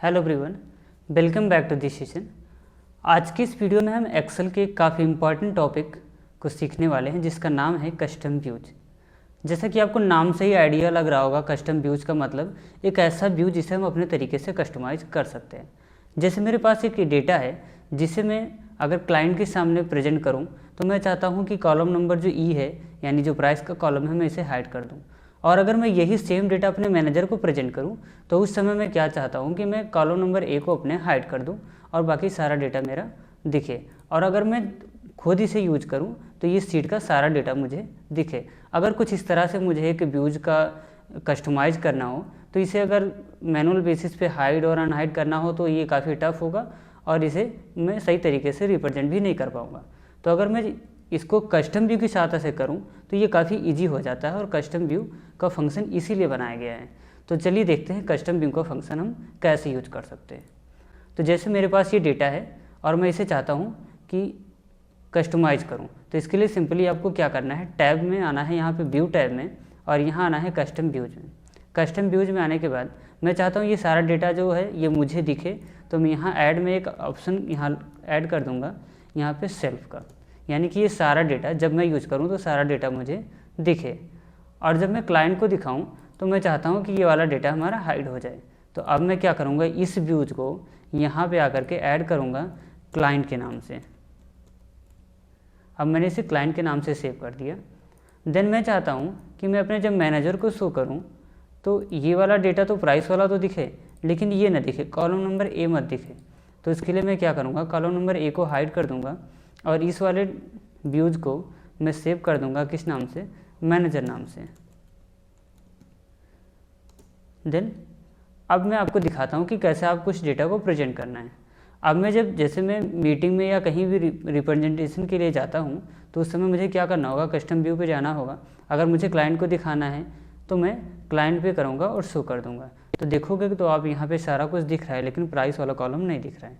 Hello everyone, welcome back to this session. आज की इस वीडियो में हम एक्सेल के काफ़ी इंपॉर्टेंट टॉपिक को सीखने वाले हैं जिसका नाम है कस्टम व्यूज। जैसा कि आपको नाम से ही आइडिया लग रहा होगा, कस्टम व्यूज का मतलब एक ऐसा व्यू जिसे हम अपने तरीके से कस्टमाइज कर सकते हैं। जैसे मेरे पास एक डेटा है जिसे मैं अगर क्लाइंट के सामने प्रेजेंट करूँ तो मैं चाहता हूँ कि कॉलम नंबर जो ई है यानी जो प्राइस का कॉलम है मैं इसे हाइड कर दूँ। और अगर मैं यही सेम डेटा अपने मैनेजर को प्रेजेंट करूं तो उस समय मैं क्या चाहता हूं कि मैं कॉलम नंबर ए को अपने हाइड कर दूं और बाकी सारा डेटा मेरा दिखे। और अगर मैं खुद इसे यूज करूं तो ये शीट का सारा डेटा मुझे दिखे। अगर कुछ इस तरह से मुझे एक व्यूज का कस्टमाइज करना हो तो इसे अगर मैनुअल बेसिस पे हाइड और अनहाइड करना हो तो ये काफ़ी टफ होगा और इसे मैं सही तरीके से रिप्रेजेंट भी नहीं कर पाऊँगा। तो अगर मैं इसको कस्टम व्यू की सहायता से करूं तो ये काफ़ी इजी हो जाता है और कस्टम व्यू का फंक्शन इसीलिए बनाया गया है। तो चलिए देखते हैं कस्टम व्यू का फंक्शन हम कैसे यूज कर सकते हैं। तो जैसे मेरे पास ये डेटा है और मैं इसे चाहता हूँ कि कस्टमाइज करूँ, तो इसके लिए सिंपली आपको क्या करना है, टैब में आना है, यहाँ पे व्यू टैब में, और यहाँ आना है कस्टम व्यूज में। कस्टम व्यूज में आने के बाद मैं चाहता हूँ ये सारा डेटा जो है ये मुझे दिखे, तो मैं यहाँ ऐड में एक ऑप्शन यहाँ ऐड कर दूँगा, यहाँ पे सेल्फ का, यानी कि ये सारा डेटा जब मैं यूज़ करूँ तो सारा डेटा मुझे दिखे। और जब मैं क्लाइंट को दिखाऊं तो मैं चाहता हूं कि ये वाला डेटा हमारा हाइड हो जाए। तो अब मैं क्या करूंगा, इस व्यूज को यहाँ पे आकर के ऐड करूंगा क्लाइंट के नाम से। अब मैंने इसे क्लाइंट के नाम से सेव कर दिया। देन मैं चाहता हूँ कि मैं अपने जब मैनेजर को शो करूँ तो ये वाला डेटा तो प्राइस वाला तो दिखे लेकिन ये ना दिखे, कॉलम नंबर ए मत दिखे। तो इसके लिए मैं क्या करूँगा, कॉलम नंबर ए को हाइड कर दूँगा और इस वाले व्यूज को मैं सेव कर दूंगा किस नाम से, मैनेजर नाम से। देन अब मैं आपको दिखाता हूँ कि कैसे आप कुछ डेटा को प्रेजेंट करना है। अब मैं जैसे मैं मीटिंग में या कहीं भी रिप्रेजेंटेशन के लिए जाता हूँ तो उस समय मुझे क्या करना होगा, कस्टम व्यू पे जाना होगा। अगर मुझे क्लाइंट को दिखाना है तो मैं क्लाइंट पे करूँगा और शो कर दूँगा। तो देखोगे तो आप यहाँ पे सारा कुछ दिख रहा है लेकिन प्राइस वाला कॉलम नहीं दिख रहा है।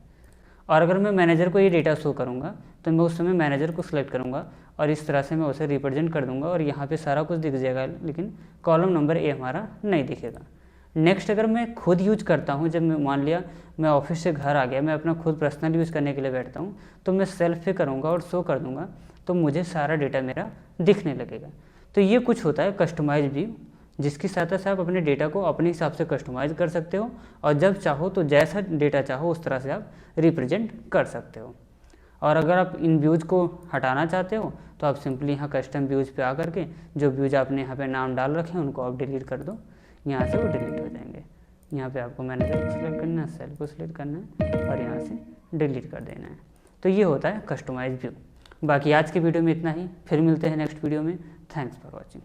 और अगर मैं मैनेजर को ये डेटा शो करूँगा तो मैं उस समय मैनेजर को सिलेक्ट करूँगा और इस तरह से मैं उसे रिप्रेजेंट कर दूँगा और यहाँ पे सारा कुछ दिख जाएगा लेकिन कॉलम नंबर ए हमारा नहीं दिखेगा। नेक्स्ट अगर मैं खुद यूज करता हूँ, जब मैं मान लिया मैं ऑफिस से घर आ गया, मैं अपना खुद पर्सनल यूज़ करने के लिए बैठता हूँ तो मैं सेल्फ पे करूँगा और शो कर दूँगा तो मुझे सारा डेटा मेरा दिखने लगेगा। तो ये कुछ होता है कस्टमाइज व्यू, जिसकी सहायता से आप अपने डेटा को अपने हिसाब से कस्टमाइज कर सकते हो और जब चाहो तो जैसा डेटा चाहो उस तरह से आप रिप्रेजेंट कर सकते हो। और अगर आप इन व्यूज़ को हटाना चाहते हो तो आप सिंपली यहाँ कस्टम व्यूज़ पे आकर के जो व्यूज़ आपने यहाँ पे नाम डाल रखे हैं उनको आप डिलीट कर दो, यहाँ से वो डिलीट हो जाएंगे। यहाँ पे आपको मैनेजर को सिलेक्ट करना है, सेल को सिलेक्ट करना है और यहाँ से डिलीट कर देना है। तो ये होता है कस्टमाइज व्यू। बाकी आज के वीडियो में इतना ही, फिर मिलते हैं नेक्स्ट वीडियो में। Thanks for watching.